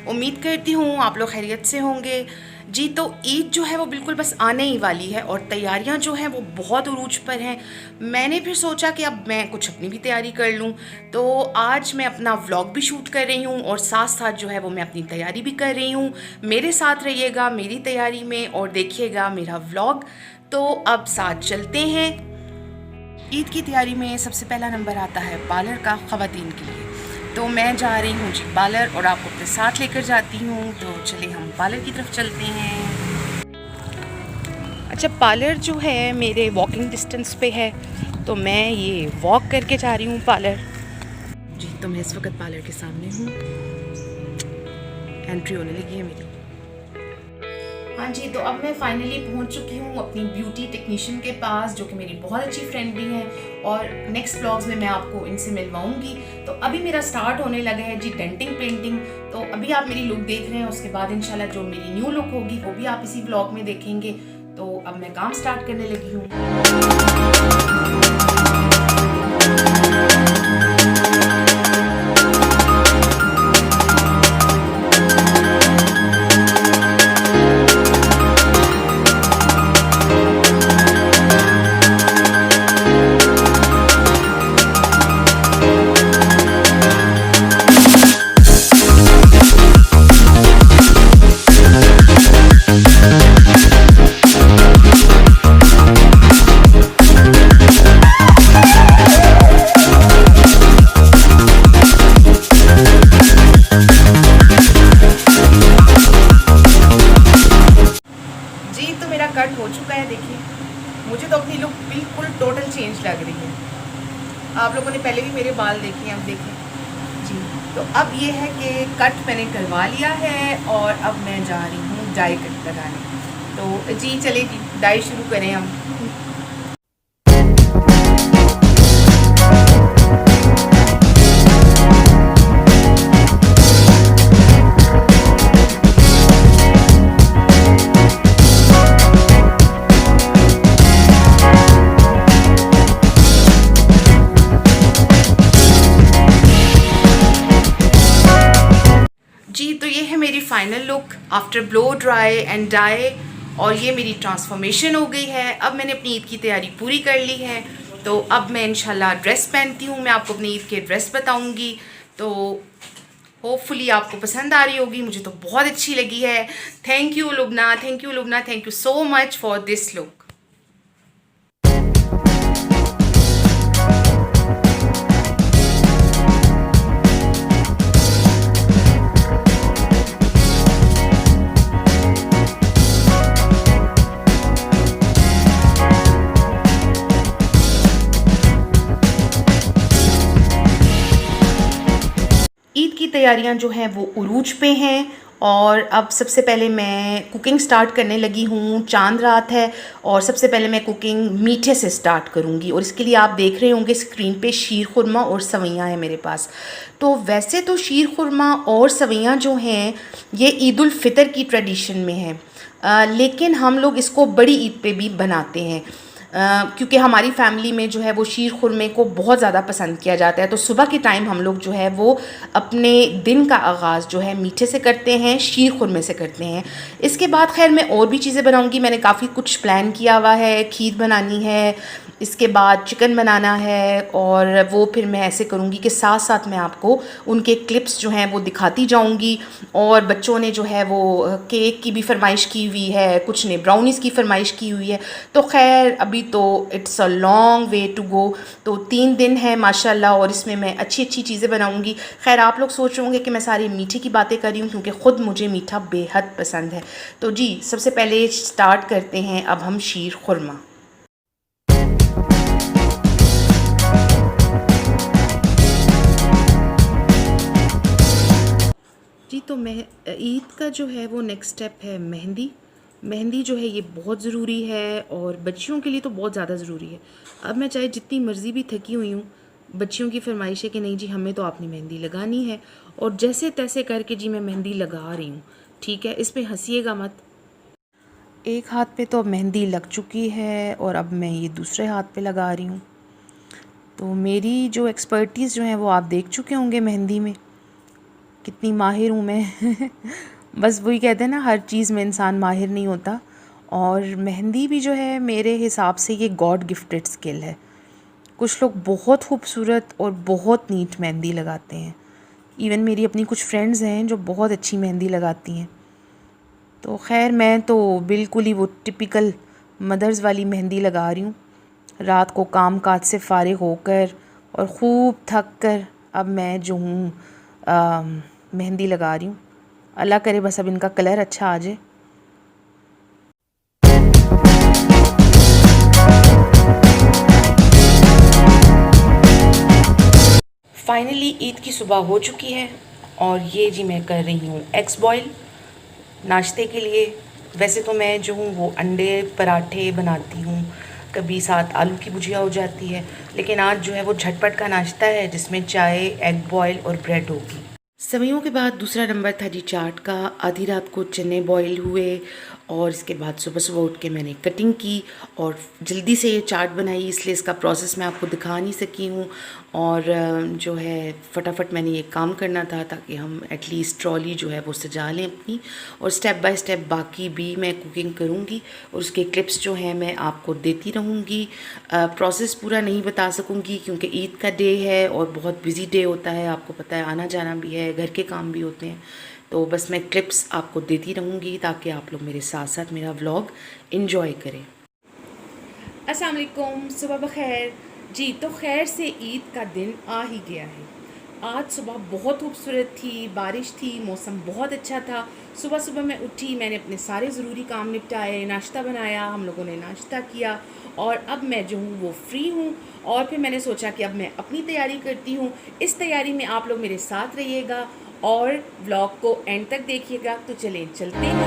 उम्मीद करती हूँ आप लोग खैरियत से होंगे। जी, तो ईद जो है वो बिल्कुल बस आने ही वाली है और तैयारियां जो हैं वो बहुत उरूज पर हैं। मैंने फिर सोचा कि अब मैं कुछ अपनी भी तैयारी कर लूँ, तो आज मैं अपना व्लॉग भी शूट कर रही हूँ और साथ साथ जो है वो मैं अपनी तैयारी भी कर रही हूँ। मेरे साथ रहिएगा मेरी तैयारी में और देखिएगा मेरा व्लॉग। तो अब साथ चलते हैं। ईद की तैयारी में सबसे पहला नंबर आता है पार्लर का, ख़वातीन के लिए। तो मैं जा रही हूँ जी पार्लर और आपको अपने साथ लेकर जाती हूँ। तो चलिए हम पार्लर की तरफ चलते हैं। अच्छा, पार्लर जो है मेरे वॉकिंग डिस्टेंस पे है, तो मैं ये वॉक करके जा रही हूँ पार्लर। जी, तो मैं इस वक्त पार्लर के सामने हूँ, एंट्री होने लगी है मेरी। हाँ जी, तो अब मैं फाइनली पहुंच चुकी हूँ अपनी ब्यूटी टेक्नीशियन के पास, जो कि मेरी बहुत अच्छी फ्रेंड भी हैं और नेक्स्ट व्लॉग्स में मैं आपको इनसे मिलवाऊंगी। तो अभी मेरा स्टार्ट होने लगा है जी डेंटिंग पेंटिंग। तो अभी आप मेरी लुक देख रहे हैं, उसके बाद इंशाल्लाह जो मेरी न्यू लुक होगी वो भी आप इसी व्लॉग में देखेंगे। तो अब मैं काम स्टार्ट करने लगी हूँ। जी, तो मेरा कट हो चुका है। देखिए, मुझे तो अपनी लुक बिल्कुल टोटल चेंज लग रही है। आप लोगों ने पहले भी मेरे बाल देखे हैं, अब देखें जी। तो अब ये है कि कट मैंने करवा लिया है और अब मैं जा रही हूँ डाई कट लगाने। तो जी चलिए जी, डाई शुरू करें हम। जी, तो ये है मेरी final look after blow dry and dye, और ये मेरी ट्रांसफॉर्मेशन हो गई है। अब मैंने अपनी ईद की तैयारी पूरी कर ली है, तो अब मैं इंशाल्लाह ड्रेस पहनती हूँ। मैं आपको अपनी ईद के ड्रेस बताऊँगी, तो होपफुली आपको पसंद आ रही होगी। मुझे तो बहुत अच्छी लगी है। Thank you Lubna, thank you Lubna, thank you so much for this look. Eid की तैयारियां जो हैं वो उरूज पे हैं और अब सबसे पहले मैं कुकिंग स्टार्ट करने लगी हूँ। चांद रात है और सबसे पहले मैं कुकिंग मीठे से स्टार्ट करूँगी, और इसके लिए आप देख रहे होंगे स्क्रीन पे शीर खुरमा और सवैयाँ हैं मेरे पास। तो वैसे तो शीर खुरमा और सवैयाँ जो हैं ये ईद उल फितर की ट्रेडिशन में है, लेकिन हम लोग इसको बड़ी ईद पे भी बनाते हैं, क्योंकि हमारी फैमिली में जो है वो शीर खुरमे को बहुत ज़्यादा पसंद किया जाता है। तो सुबह के टाइम हम लोग जो है वो अपने दिन का आगाज़ जो है मीठे से करते हैं, शीर खुरमे से करते हैं। इसके बाद खैर मैं और भी चीज़ें बनाऊंगी, मैंने काफ़ी कुछ प्लान किया हुआ है। खीर बनानी है, इसके बाद चिकन बनाना है, और वो फिर मैं ऐसे करूँगी कि साथ साथ मैं आपको उनके क्लिप्स जो हैं वो दिखाती जाऊँगी। और बच्चों ने जो है वो केक की भी फरमाइश की हुई है, कुछ ने ब्राउनीज़ की फरमाइश की हुई है। तो खैर अभी तो it's a long way to go. तो 3 दिन है माशाल्लाह, और इसमें मैं अच्छी अच्छी चीज़ें बनाऊँगी। खैर आप लोग सोच रहे होंगे कि मैं सारी मीठे की बातें कर रही हूँ, क्योंकि ख़ुद मुझे मीठा बेहद पसंद है। तो जी सबसे पहले स्टार्ट करते हैं अब हम शीर खुरमा। जी, तो मैं ईद का जो है वो नेक्स्ट स्टेप है मेहंदी। मेहंदी जो है ये बहुत ज़रूरी है, और बच्चियों के लिए तो बहुत ज़्यादा ज़रूरी है। अब मैं चाहे जितनी मर्ज़ी भी थकी हुई हूँ, बच्चियों की फरमाइश है कि नहीं जी हमें तो आपने मेहंदी लगानी है, और जैसे तैसे करके जी मैं मेहंदी लगा रही हूँ। ठीक है, इस पर हंसीएगा मत। एक हाथ पे तो मेहंदी लग चुकी है और अब मैं ये दूसरे हाथ पे लगा रही हूँ। तो मेरी जो एक्सपर्टीज़ जो है वो आप देख चुके होंगे मेहंदी में। कितनी माहिर हूँ मैं। बस वही कहते हैं ना, हर चीज़ में इंसान माहिर नहीं होता। और मेहंदी भी जो है मेरे हिसाब से ये गॉड गिफ्टेड स्किल है। कुछ लोग बहुत खूबसूरत और बहुत नीट मेहंदी लगाते हैं। इवन मेरी अपनी कुछ फ्रेंड्स हैं जो बहुत अच्छी मेहंदी लगाती हैं। तो खैर मैं तो बिल्कुल ही वो टिपिकल मदर्स वाली मेहंदी लगा रही हूँ। रात को काम काज से फ़ारिग होकर और ख़ूब थक कर अब मैं जो हूँ मेहंदी लगा रही हूँ। अल्लाह करे बस अब इनका कलर अच्छा आ जाए। फाइनली ईद की सुबह हो चुकी है और ये जी मैं कर रही हूँ एग्स बॉयल नाश्ते के लिए। वैसे तो मैं जो हूँ वो अंडे पराठे बनाती हूँ, कभी साथ आलू की भुजिया हो जाती है, लेकिन आज जो है वो झटपट का नाश्ता है जिसमें चाय, एग बॉयल और ब्रेड होगी। सवैयों के बाद दूसरा नंबर था जी चाट का। आधी रात को चने बॉयल हुए और इसके बाद सुबह सुबह उठ के मैंने कटिंग की और जल्दी से ये चाट बनाई, इसलिए इसका प्रोसेस मैं आपको दिखा नहीं सकी हूँ। और जो है फटाफट मैंने ये काम करना था ताकि हम एटलीस्ट ट्रॉली जो है वो सजा लें अपनी। और स्टेप बाय स्टेप बाकी भी मैं कुकिंग करूँगी और उसके क्लिप्स जो हैं मैं आपको देती रहूँगी। प्रोसेस पूरा नहीं बता सकूँगी क्योंकि ईद का डे है और बहुत बिजी डे होता है, आपको पता है, आना जाना भी है, घर के काम भी होते हैं। तो बस मैं क्लिप्स आपको देती रहूँगी ताकि आप लोग मेरे साथ साथ मेरा व्लॉग एंजॉय करें। अस्सलाम वालेकुम, सुबह बखैर जी। तो खैर से ईद का दिन आ ही गया है। आज सुबह बहुत खूबसूरत थी, बारिश थी, मौसम बहुत अच्छा था। सुबह सुबह मैं उठी, मैंने अपने सारे ज़रूरी काम निपटाए, नाश्ता बनाया, हम लोगों ने नाश्ता किया और अब मैं जो हूँ वो फ्री हूँ। और फिर मैंने सोचा कि अब मैं अपनी तैयारी करती हूँ। इस तैयारी में आप लोग मेरे साथ रहिएगा और व्लॉग को एंड तक देखिएगा। तो चलें चलते हैं।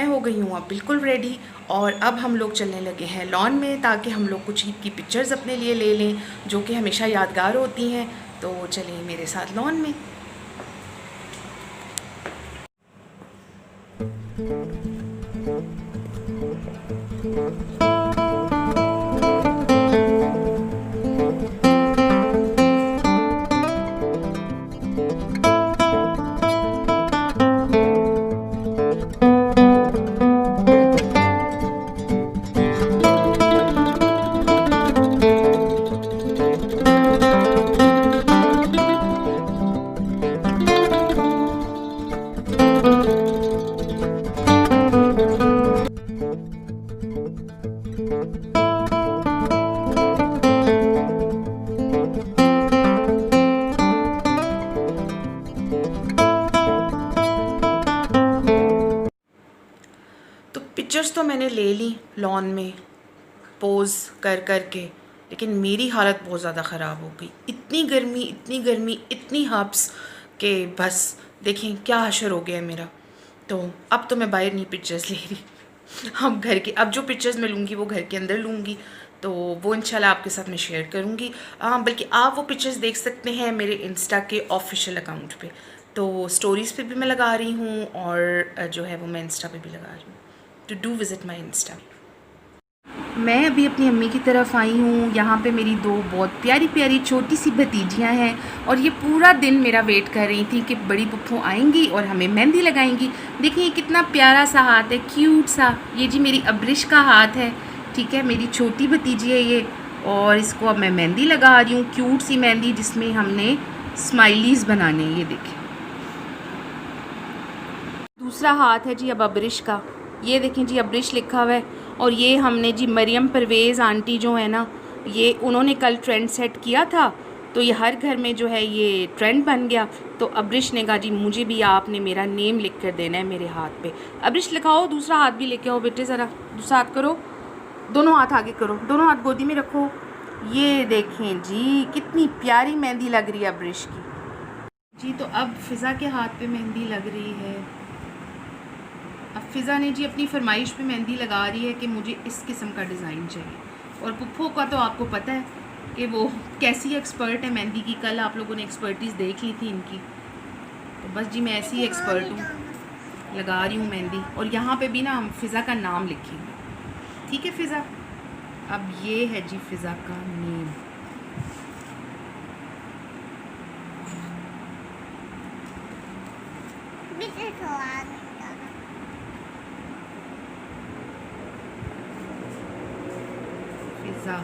मैं हो गई हूँ अब बिल्कुल रेडी, और अब हम लोग चलने लगे हैं लॉन में, ताकि हम लोग कुछ ईद की पिक्चर्स अपने लिए ले लें जो कि हमेशा यादगार होती हैं। तो चलिए मेरे साथ लॉन में। तो पिक्चर्स तो मैंने ले ली लॉन में पोज कर कर के, लेकिन मेरी हालत बहुत ज़्यादा ख़राब हो गई। इतनी गर्मी, इतनी गर्मी, इतनी हब्स के बस देखें क्या हशर हो गया है मेरा। तो अब तो मैं बाहर नहीं पिक्चर्स ले रही, अब घर के, अब जो पिक्चर्स मैं लूँगी वो घर के अंदर लूँगी, तो वो इंशाल्लाह आपके साथ मैं शेयर करूँगी। बल्कि आप वो पिक्चर्स देख सकते हैं मेरे इंस्टा के ऑफिशियल अकाउंट पे। तो स्टोरीज़ पे भी मैं लगा रही हूँ, और जो है वो मैं इंस्टा पे भी लगा रही हूँ। To do visit my Insta. मैं अभी अपनी अम्मी की तरफ आई हूँ। यहाँ पे मेरी दो बहुत प्यारी प्यारी छोटी सी भतीजियाँ हैं, और ये पूरा दिन मेरा वेट कर रही थी कि बड़ी पुप्पू आएंगी और हमें मेहंदी लगाएंगी। देखिए ये कितना प्यारा सा हाथ है, क्यूट सा। ये जी मेरी अब्रिश का हाथ है, ठीक है, मेरी छोटी भतीजी है ये, और इसको अब मैं मेहंदी लगा रही हूँ, क्यूट सी मेहंदी जिसमें हमने स्माइलीज़ बनाने हैं। ये देखें, दूसरा हाथ है जी अब अब्रिश का। ये देखें जी अब्रिश लिखा हुआ है। और ये हमने जी मरियम परवेज़ आंटी जो है ना, ये उन्होंने कल ट्रेंड सेट किया था, तो ये हर घर में जो है ये ट्रेंड बन गया। तो अब्रिश ने कहा जी मुझे भी आपने मेरा नेम लिख कर देना है मेरे हाथ पे। अब्रिश लिखाओ, दूसरा हाथ भी लेके आओ बेटे, ज़रा दूसरा हाथ करो, दोनों हाथ आगे करो, दोनों हाथ गोदी में रखो। ये देखें जी कितनी प्यारी मेहंदी लग रही है अब्रिश की जी। तो अब फ़िज़ा के हाथ पे मेहंदी लग रही है। अब फ़िज़ा ने जी अपनी फरमाइश पे मेहंदी लगा रही है कि मुझे इस किस्म का डिज़ाइन चाहिए। और पुप्पो का तो आपको पता है कि वो कैसी एक्सपर्ट है मेहंदी की, कल आप लोगों ने एक्सपर्टीज़ देख ली थी इनकी। तो बस जी मैं ऐसी ही एक्सपर्ट हूँ, लगा रही हूँ मेहंदी। और यहाँ पे भी ना हम फ़िज़ा का नाम लिखेंगे, ठीक है फ़िज़ा। अब ये है जी फ़िज़ा का नेम। फ़िज़ा